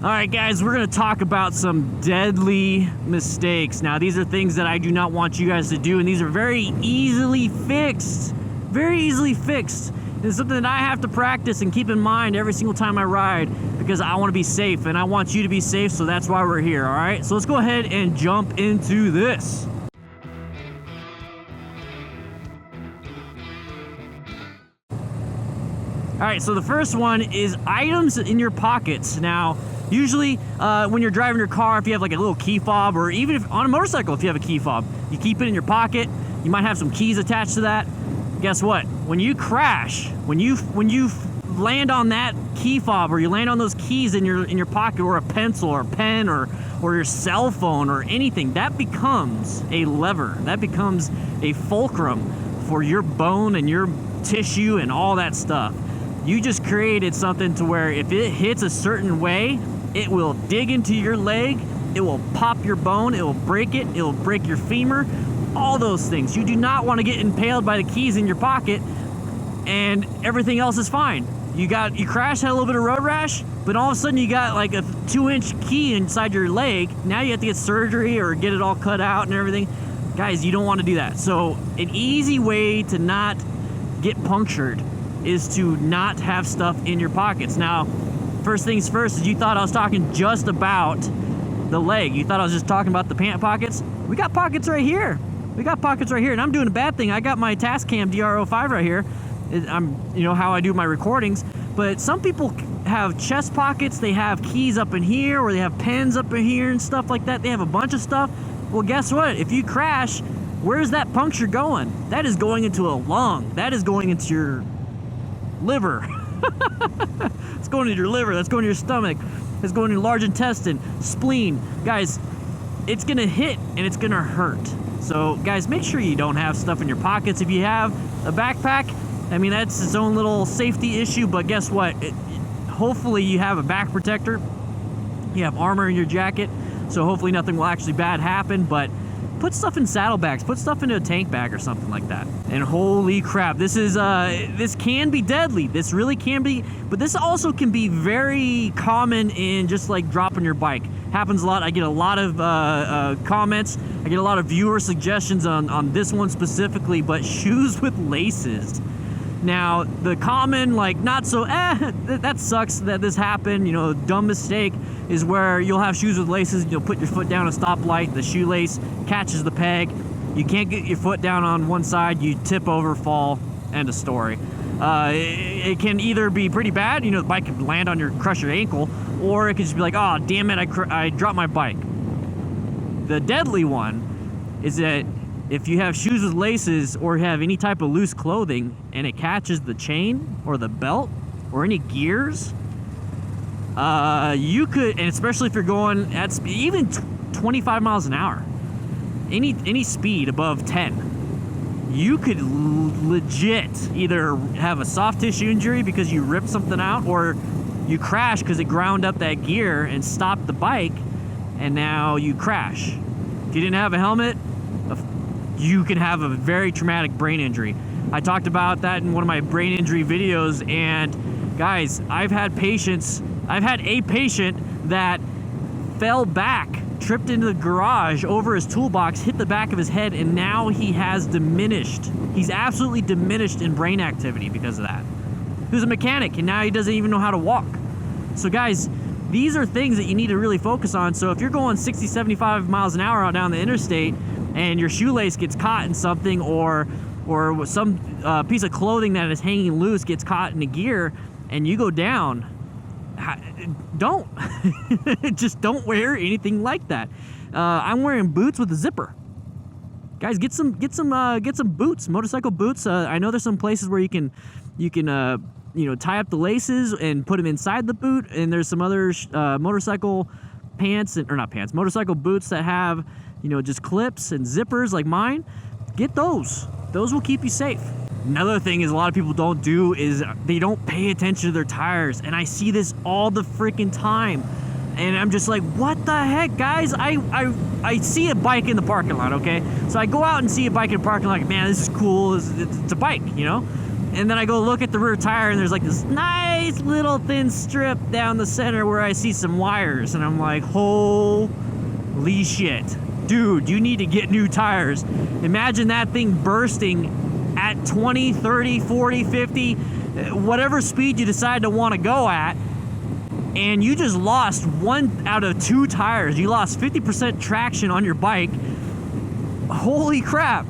Alright guys, we're going to talk about some deadly mistakes. Now these are things that I do not want you guys to do, and these are very easily fixed. Very easily fixed. It's something that I have to practice and keep in mind every single time I ride, because I want to be safe and I want you to be safe, so that's why we're here, alright? So let's go ahead and jump into this. Alright, so the first one is items in your pockets. Now, usually when you're driving your car, if you have like a little key fob, or even if on a motorcycle if you have a key fob, you keep it in your pocket. You might have some keys attached to that. Guess what? When you crash, when you land on that key fob, or you land on those keys in your pocket, or a pencil or a pen or your cell phone or anything, that becomes a lever. That becomes a fulcrum for your bone and your tissue and all that stuff. You just created something to where if it hits a certain way, it will dig into your leg, it will pop your bone, it will break it, it will break your femur, all those things. You do not want to get impaled by the keys in your pocket and everything else is fine. You crashed, had a little bit of road rash, but all of a sudden you got like a 2-inch key inside your leg. Now you have to get surgery or get it all cut out and everything. Guys, you don't want to do that. So an easy way to not get punctured is to not have stuff in your pockets. Now, first things first, is you thought I was talking just about the leg. You thought I was just talking about the pant pockets. We got pockets right here. We got pockets right here, and I'm doing a bad thing. I got my Tascam DR05 right here. You know how I do my recordings, but some people have chest pockets. They have keys up in here, or they have pens up in here and stuff like that. They have a bunch of stuff. Well, guess what? If you crash, where's that puncture going? That is going into a lung. That is going into your liver. It's going into your liver. That's going to your stomach. It's going to your large intestine, spleen. Guys, it's going to hit and it's going to hurt. So, guys, make sure you don't have stuff in your pockets. If you have a backpack, I mean, that's its own little safety issue, but guess what? Hopefully you have a back protector. You have armor in your jacket, so hopefully nothing will actually bad happen, but put stuff in saddlebags, put stuff into a tank bag or something like that. And holy crap, this can be deadly. This really can be, but this also can be very common in just like dropping your bike. Happens a lot. I get a lot of comments. I get a lot of viewer suggestions on this one specifically, but shoes with laces. Now, the common, like, not so, that sucks that this happened, you know, dumb mistake is where you'll have shoes with laces, you'll put your foot down a stoplight, the shoelace catches the peg, you can't get your foot down on one side, you tip over, fall, end of story. It can either be pretty bad, you know, the bike could land on crush your ankle, or it could just be like, oh, damn it, I dropped my bike. The deadly one is that if you have shoes with laces or have any type of loose clothing and it catches the chain or the belt or any gears, you could, and especially if you're going at even 25 miles an hour, any speed above 10, you could legit either have a soft tissue injury because you ripped something out, or you crash because it ground up that gear and stopped the bike, and now you crash. If you didn't have a helmet, you can have a very traumatic brain injury. I talked about that in one of my brain injury videos, and guys, I've had a patient that fell back, tripped into the garage over his toolbox, hit the back of his head, and now he has diminished. He's absolutely diminished in brain activity because of that. He was a mechanic, and now he doesn't even know how to walk. So guys, these are things that you need to really focus on. So if you're going 60, 75 miles an hour out down the interstate, and your shoelace gets caught in something, or some piece of clothing that is hanging loose gets caught in a gear, and you go down, don't. Just don't wear anything like that. I'm wearing boots with a zipper. Guys, get some boots, motorcycle boots. I know there's some places where you can tie up the laces and put them inside the boot, and there's some other motorcycle motorcycle boots that have, you know, just clips and zippers like mine. Get those. Those will keep you safe. Another thing is a lot of people don't do is they don't pay attention to their tires, and I see this all the freaking time, and I'm just like, what the heck, guys? I see a bike in the parking lot, okay? So I go out and see a bike in the parking lot, like, man, this is cool. It's a bike, you know? And then I go look at the rear tire, and there's like this nice nice little thin strip down the center where I see some wires, and I'm like, holy shit. Dude, you need to get new tires. Imagine that thing bursting at 20, 30, 40, 50, whatever speed you decide to want to go at, and you just lost 1 out of 2 tires. You lost 50% traction on your bike. Holy crap.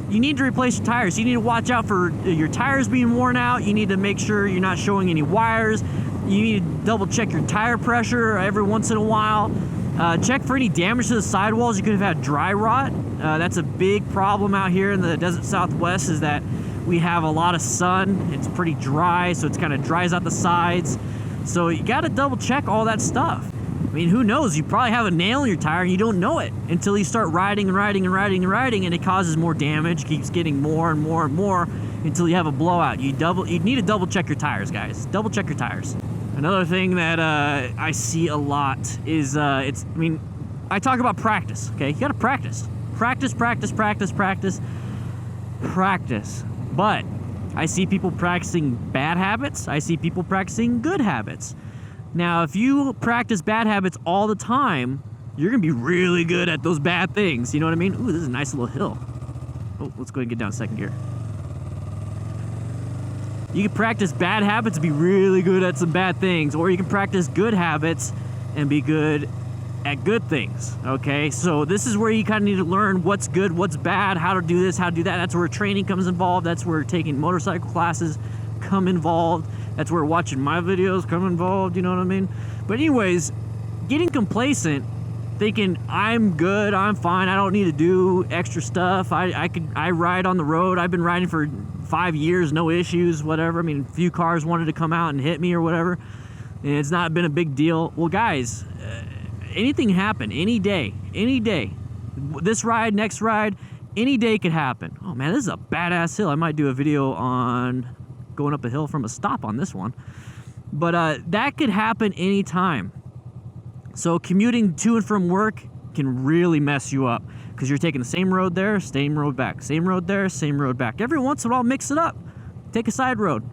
You need to replace your tires. You need to watch out for your tires being worn out. You need to make sure you're not showing any wires. You need to double check your tire pressure every once in a while. Check for any damage to the sidewalls. You could have had dry rot. That's a big problem out here in the desert Southwest, is that we have a lot of sun. It's pretty dry, so it kind of dries out the sides. So you got to double check all that stuff. I mean, who knows? You probably have a nail in your tire and you don't know it until you start riding and riding and riding and riding, and it causes more damage, keeps getting more and more and more until you have a blowout. You need to double check your tires, guys. Double check your tires. Another thing that I see a lot is, I talk about practice, okay? You gotta practice. Practice. But I see people practicing bad habits. I see people practicing good habits. Now, if you practice bad habits all the time, you're gonna be really good at those bad things. You know what I mean? Ooh, this is a nice little hill. Oh, let's go ahead and get down second gear. You can practice bad habits and be really good at some bad things, or you can practice good habits and be good at good things, okay? So this is where you kind of need to learn what's good, what's bad, how to do this, how to do that. That's where training comes involved. That's where taking motorcycle classes come involved. That's where watching my videos come involved, you know what I mean? But anyways, getting complacent, thinking I'm good, I'm fine, I don't need to do extra stuff. I ride on the road. I've been riding for 5 years, no issues, whatever. I mean, a few cars wanted to come out and hit me or whatever, and it's not been a big deal. Well, guys, anything happen, any day. This ride, next ride, any day could happen. Oh man, this is a badass hill. I might do a video on going up a hill from a stop on this one. But that could happen anytime. So commuting to and from work can really mess you up, because you're taking the same road there, same road back, same road there, same road back. Every once in a while, mix it up. Take a side road.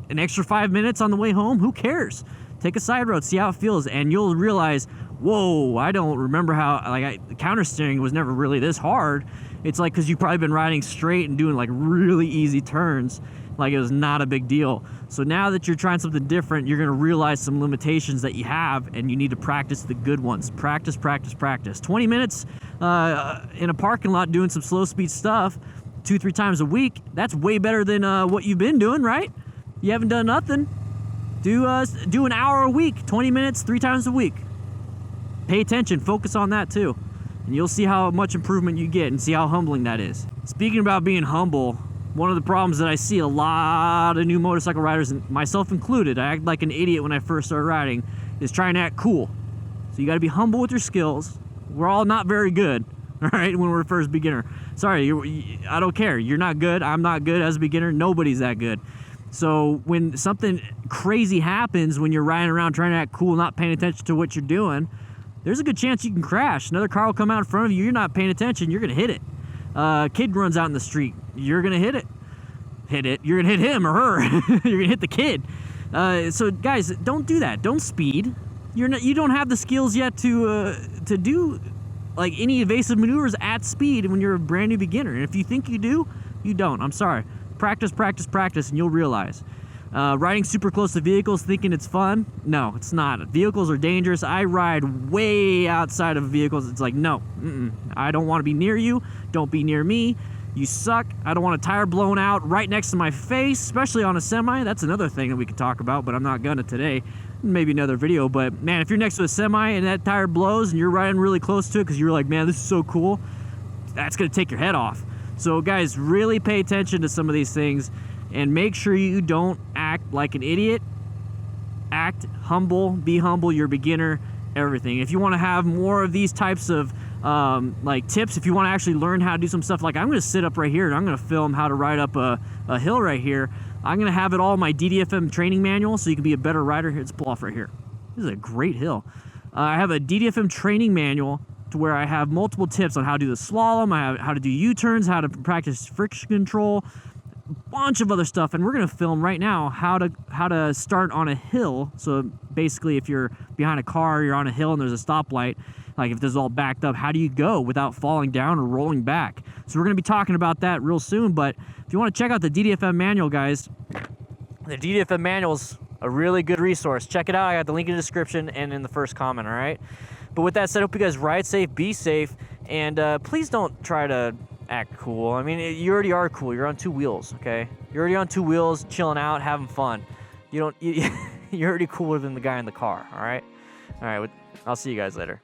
An extra 5 minutes on the way home, who cares? Take a side road, see how it feels, and you'll realize, whoa, I don't remember how, the counter steering was never really this hard. It's like, because you've probably been riding straight and doing like really easy turns, like it was not a big deal. So now that you're trying something different, you're going to realize some limitations that you have, and you need to practice the good ones. Practice. 20 minutes in a parking lot doing some slow speed stuff 2-3 times a week, that's way better than what you've been doing, right? You haven't done nothing. Do an hour a week, 20 minutes, 3 times a week. Pay attention, focus on that too, and you'll see how much improvement you get and see how humbling that is. Speaking about being humble, one of the problems that I see a lot of new motorcycle riders, and myself included, I act like an idiot when I first started riding, is trying to act cool. So you got to be humble with your skills. We're all not very good, all right, when we're first beginner. Sorry, I don't care. You're not good. I'm not good as a beginner. Nobody's that good. So when something crazy happens, when you're riding around trying to act cool, not paying attention to what you're doing, there's a good chance you can crash. Another car will come out in front of you. You're not paying attention. You're going to hit it. Kid runs out in the street. You're going to hit it. You're going to hit him or her. You're going to hit the kid. So guys, don't do that. Don't speed. You don't have the skills yet to do like any evasive maneuvers at speed when you're a brand new beginner. And if you think you do, you don't. I'm sorry. Practice, and you'll realize. Riding super close to vehicles thinking it's fun, no, it's not. Vehicles are dangerous. I ride way outside of vehicles. It's like, no, I don't want to be near you. Don't be near me. You suck. I don't want a tire blown out right next to my face, especially on a semi. That's another thing that we could talk about, but I'm not gonna today. Maybe another video. But man, if you're next to a semi and that tire blows and you're riding really close to it because you're like, man, this is so cool, that's gonna take your head off. So guys, really pay attention to some of these things and make sure you don't act like an idiot. Act humble, be humble, you're a beginner, everything. If you want to have more of these types of like tips, if you want to actually learn how to do some stuff, like I'm going to sit up right here and I'm going to film how to ride up a hill right here. I'm going to have it all in my DDFM training manual so you can be a better rider. Here, let's pull off right here. This is a great hill. I have a DDFM training manual to where I have multiple tips on how to do the slalom, how to do U-turns, how to practice friction control, bunch of other stuff, and we're gonna film right now how to start on a hill. So basically, if you're behind a car, you're on a hill and there's a stoplight, like if this is all backed up, how do you go without falling down or rolling back? So we're gonna be talking about that real soon. But if you want to check out the DDFM manual, guys, the DDFM manual's a really good resource. Check it out. I got the link in the description and in the first comment. All right. But with that said, I hope you guys ride safe, be safe, and please don't try to act cool. I mean, you already are cool. You're on 2 wheels, okay? You're already on 2 wheels, chilling out, having fun. You're already cooler than the guy in the car, all right? All right, I'll see you guys later.